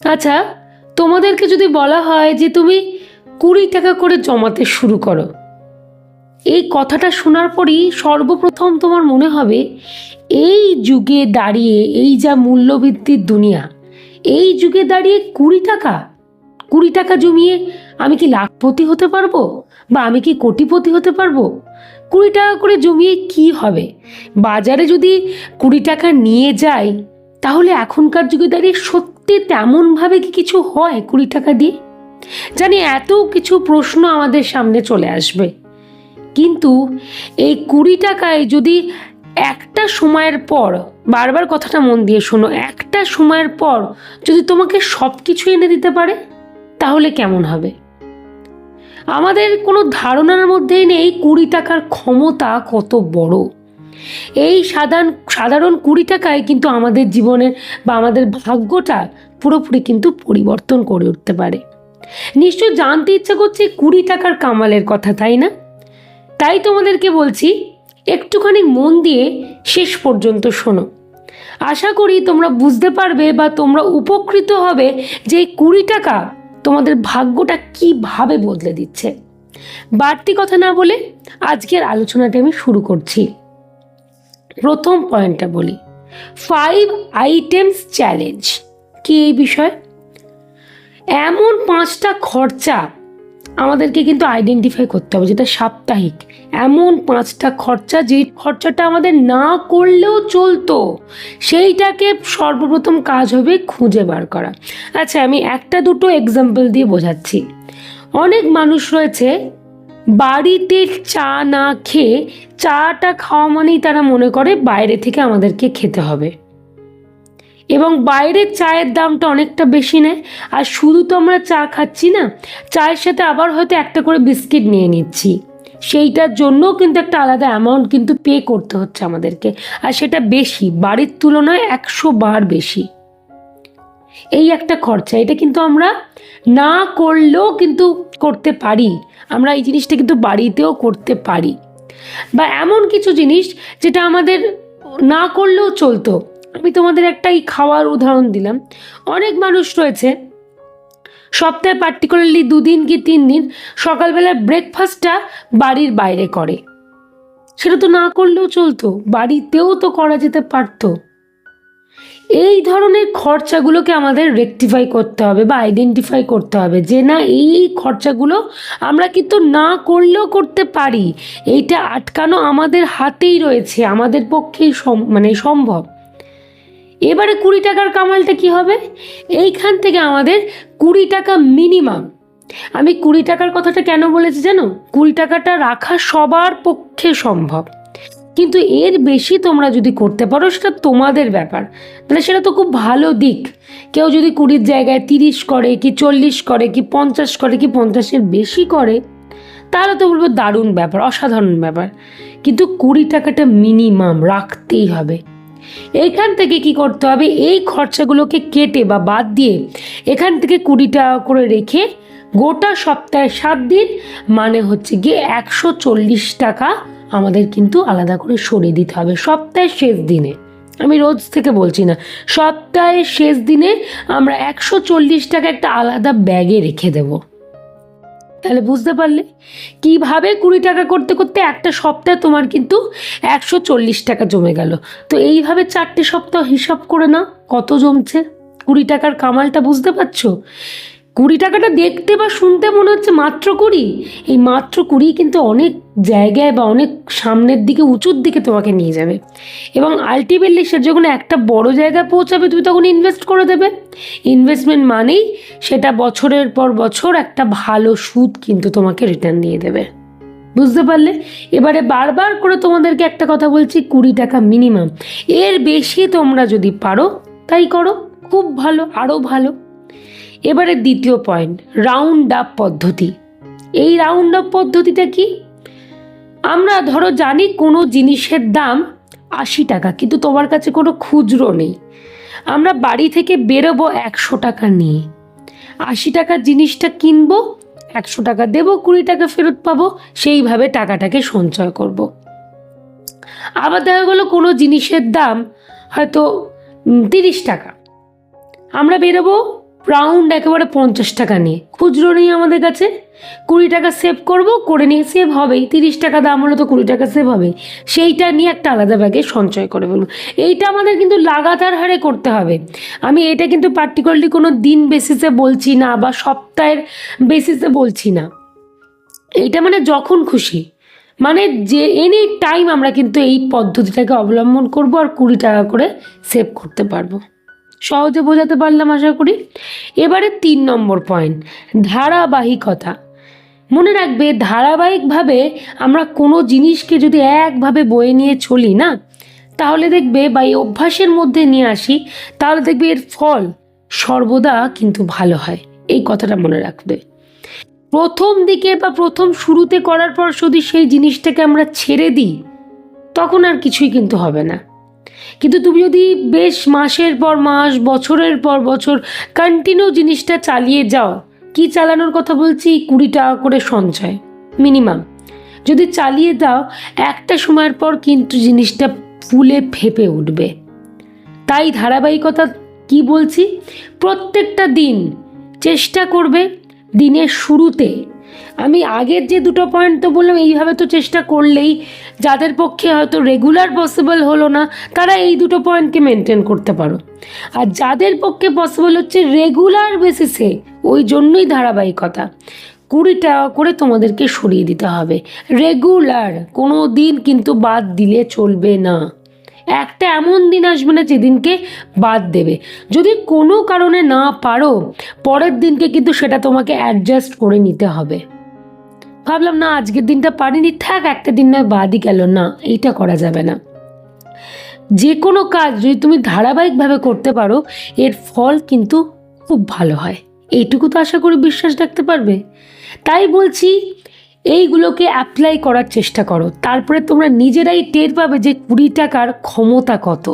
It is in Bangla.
আচ্ছা, তোমাদেরকে যদি বলা হয় যে তুমি 20 টাকা করে জমাতে শুরু করো, এই কথাটা শোনার পরই সর্বপ্রথম তোমার মনে হবে এই যুগে দাঁড়িয়ে, এই যা মূল্যবৃদ্ধির দুনিয়া, এই যুগে দাঁড়িয়ে 20 টাকা, 20 টাকা জমিয়ে আমি কি লাখপতি হতে পারবো, বা আমি কি কোটিপতি হতে পারবো? 20 টাকা করে জমিয়ে কি হবে? বাজারে যদি 20 টাকা নিয়ে যাই, তাহলে এখনকার যুগে দাঁড়িয়ে সত্যি তেমনভাবে কি কিছু হয় 20 টাকা দিয়ে? জানি এত কিছু প্রশ্ন আমাদের সামনে চলে আসবে, কিন্তু এই 20 টাকায় যদি একটা সময়ের পর, বারবার কথাটা মন দিয়ে শোনো, একটা সময়ের পর যদি তোমাকে সব কিছু এনে দিতে পারে, তাহলে কেমন হবে? আমাদের কোনো ধারণার মধ্যেই নেই 20 টাকার ক্ষমতা কত বড়। এই সাধারণ 20 টাকায় কিন্তু আমাদের জীবনের বা আমাদের ভাগ্যটা পুরোপুরি কিন্তু পরিবর্তন করে উঠতে পারে। নিশ্চয় জানতে ইচ্ছা করছে 20 টাকার কামালের কথা, তাই না? তাই তোমাদেরকে বলছি, একটুখানি মন দিয়ে শেষ পর্যন্ত শোনো। আশা করি তোমরা বুঝতে পারবে বা তোমরা উপকৃত হবে যে 20 টাকা তোমাদের ভাগ্যটা কিভাবে বদলে দিচ্ছে। বাড়তি কথা না বলে আজকের আলোচনাটা আমি শুরু করছি। প্রথম পয়েন্টটা বলি, 5 আইটেমস চ্যালেঞ্জ। কি এই বিষয়? এমন 5টা খরচা আমাদেরকে কিন্তু আইডেন্টিফাই করতে হবে, যেটা সাপ্তাহিক। এমন 5টা খরচা, যে খরচাটা আমাদের না করলেও চলতো, সেইটাকে সর্বপ্রথম কাজ হবে খুঁজে বার করা। আচ্ছা, আমি একটা দুটো এক্সাম্পল দিয়ে বোঝাচ্ছি। অনেক মানুষ রয়েছে বাড়িতে চা না খেয়ে, চাটা খাওয়া মানেই তারা মনে করে বাইরে থেকে আমাদেরকে খেতে হবে, এবং বাইরের চায়ের দামটা অনেকটা বেশি নেয়। আর শুধু তো আমরা চা খাচ্ছি না, চায়ের সাথে আবার হয়তো একটা করে বিস্কিট নিয়ে নিচ্ছি, সেইটার জন্যও কিন্তু একটা আলাদা অ্যামাউন্ট কিন্তু পে করতে হচ্ছে আমাদেরকে, আর সেটা বেশি, বাড়ির তুলনায় 100 বার বেশি। এই একটা খরচা, এটা কিন্তু আমরা না করলেও কিন্তু করতে পারি। আমরা এই জিনিসটা কিন্তু বাড়িতেও করতে পারি। বা এমন কিছু জিনিস যেটা আমাদের না করলেও চলতো। আমি তোমাদের একটা এই খাওয়ার উদাহরণ দিলাম। অনেক মানুষ রয়েছে সপ্তাহে পার্টিকুলারলি 2 দিন কি 3 দিন সকালবেলার ব্রেকফাস্টটা বাড়ির বাইরে করে। সেটা তো না করলেও চলতো, বাড়িতেও তো করা যেতে পারতো। এই ধরনের খরচাগুলোকে আমাদের রেকটিফাই করতে হবে বা আইডেন্টিফাই করতে হবে, যে না, এই খরচাগুলো আমরা কিন্তু না করলেও করতে পারি। এইটা আটকানো আমাদের হাতেই রয়েছে, আমাদের পক্ষেই সম্ভব। এবারে 20 টাকার কামালটা কি হবে? এইখান থেকে আমাদের 20 টাকা মিনিমাম। আমি 20 টাকার কথাটা কেন বলেছি জানো? 20 টাকাটা রাখা সবার পক্ষে সম্ভব, কিন্তু এর বেশি তোমরা যদি করতে পারো সেটা তোমাদের ব্যাপার, তাহলে সেটা তো খুব ভালো দিক। কেউ যদি 20-র জায়গায় 30 করে, কি 40 করে, কি 50 করে, কি 50-এর বেশি করে, তাহলে তো বলবো দারুণ ব্যাপার, অসাধারণ ব্যাপার। কিন্তু 20 টাকাটা মিনিমাম রাখতেই হবে। এইখান থেকে কি করতে হবে? এই খরচাগুলোকে কেটে বা বাদ দিয়ে এখান থেকে 20 টাকা করে রেখে গোটা সপ্তাহে 7 দিন, মানে হচ্ছে গিয়ে 140 টাকা আমাদের কিন্তু আলাদা করে সরিয়ে দিতে হবে সপ্তাহের শেষ দিনে। আমি রোজ থেকে বলছি না, সপ্তাহের শেষ দিনে আমরা 140 টাকা একটা আলাদা ব্যাগে রেখে দেব। তাহলে বুঝতে পারলে কিভাবে 20 টাকা করতে করতে একটা সপ্তাহে তোমার কিন্তু 140 টাকা জমে গেল। তো এইভাবে 4টে সপ্তাহ হিসাব করে না কত জমছে। 20 টাকার কামালটা বুঝতে পারছো? 20 টাকাটা দেখতে বা শুনতে মনে হচ্ছে মাত্র 20, এই মাত্র 20 কিন্তু অনেক জায়গায় বা অনেক সামনের দিকে, উঁচুর দিকে তোমাকে নিয়ে যাবে, এবং আলটিমেটলি সে যখন একটা বড় জায়গায় পৌঁছাবে, তুমি তখন ইনভেস্ট করে দেবে। ইনভেস্টমেন্ট মানেই সেটা বছরের পর বছর একটা ভালো সুদ কিন্তু তোমাকে রিটার্ন দিয়ে দেবে। বুঝতে পারলে? এবারে বারবার করে তোমাদেরকে একটা কথা বলছি, 20 টাকা মিনিমাম। এর বেশি তোমরা যদি পারো তাই করো, খুব ভালো, আরও ভালো। এবারে দ্বিতীয় পয়েন্ট, রাউন্ড আপ পদ্ধতি। এই রাউন্ড আপ পদ্ধতিটা কি? আমরা ধরো জানি কোনো জিনিসের দাম 80 টাকা, কিন্তু তোমার কাছে কোনো খুচরো নেই। আমরা বাড়ি থেকে বেরোবো 100 টাকা নিয়ে, 80 টাকার জিনিসটা কিনবো, 100 টাকা দেবো, 20 টাকা ফেরত পাবো, সেইভাবে টাকাটাকে সঞ্চয় করব। আবার দেখা গেলো কোনো জিনিসের দাম হয়তো 30 টাকা, আমরা বেরোবো রাউন্ড একেবারে 50 টাকা নিয়ে, খুচরো নেই আমাদের কাছে, 20 টাকা সেভ করব, করে নিয়ে সেভ হবেই, 30 টাকা দাম হলে তো 20 টাকা সেভ হবে, সেইটা নিয়ে একটা আলাদা ব্যাগে সঞ্চয় করে ফেলুন। এইটা আমাদের কিন্তু লাগাতার হারে করতে হবে। আমি এটা কিন্তু পার্টিকুলারলি কোনো দিন বেসিসে বলছি না বা সপ্তাহের বেসিসে বলছি না, এইটা মানে যখন খুশি, মানে যে এনি টাইম আমরা কিন্তু এই পদ্ধতিটাকে অবলম্বন করব আর 20 টাকা করে সেভ করতে পারবো। সহজে বোঝাতে পারলাম আশা করি। এবারে 3 নম্বর পয়েন্ট, ধারাবাহিকতা। মনে রাখবে, ধারাবাহিকভাবে আমরা কোনো জিনিসকে যদি একভাবে বয়ে নিয়ে চলি না, তাহলে দেখবে বা এই অভ্যাসের মধ্যে নিয়ে আসি, তাহলে দেখবে এর ফল সর্বদা কিন্তু ভালো হয়। এই কথাটা মনে রাখবে। প্রথম দিকে বা প্রথম শুরুতে করার পর যদি সেই জিনিসটাকে আমরা ছেড়ে দিই, তখন আর কিছুই কিন্তু হবে না। কিন্তু তুমি যদি বেশ মাসের পর মাস, বছরের পর বছর কন্টিনিউ জিনিসটা চালিয়ে যাও, কি চালানোর কথা বলছি, 20 টাকা করে সঞ্চয় মিনিমাম যদি চালিয়ে দাও, একটা সময়ের পর কিন্তু জিনিসটা ফুলে ফেপে উঠবে। তাই ধারাবাহিকতা কি বলছি, প্রত্যেকটা দিন চেষ্টা করবে দিনের শুরুতে, আমি আগের যে দুটো পয়েন্ট তো বললাম, এইভাবে তো চেষ্টা করলেই, যাদের পক্ষে হয়তো রেগুলার পসিবল হলো না তারা এই দুটো পয়েন্টকে মেনটেন করতে পারো, আর যাদের পক্ষে পসিবল হচ্ছে রেগুলার বেসিসে, ওই জন্যই ধারাবাহিকতা, 20 টাকা করে তোমাদেরকে সরিয়ে দিতে হবে রেগুলার, কোনো দিন কিন্তু বাদ দিলে চলবে না। একটা এমন দিন আসবে না যেদিনকে বাদ দেবে, যদি কোনো কারণে না পারো পরের দিনকে কিন্তু সেটা তোমাকে অ্যাডজাস্ট করে নিতে হবে। ভাবলাম না আজকের দিনটা পারিনি, থাক একটা দিন নয় বাদই গেল, না, এইটা করা যাবে না। যে কোনো কাজ যদি তুমি ধারাবাহিকভাবে করতে পারো, এর ফল কিন্তু খুব ভালো হয়, এইটুকু তো আশা করি বিশ্বাস রাখতে পারবে। তাই বলছি, এইগুলোকে অ্যাপ্লাই করার চেষ্টা করো, তারপরে তোমরা নিজেরাই টের পাবে যে 20 টাকার ক্ষমতা কত।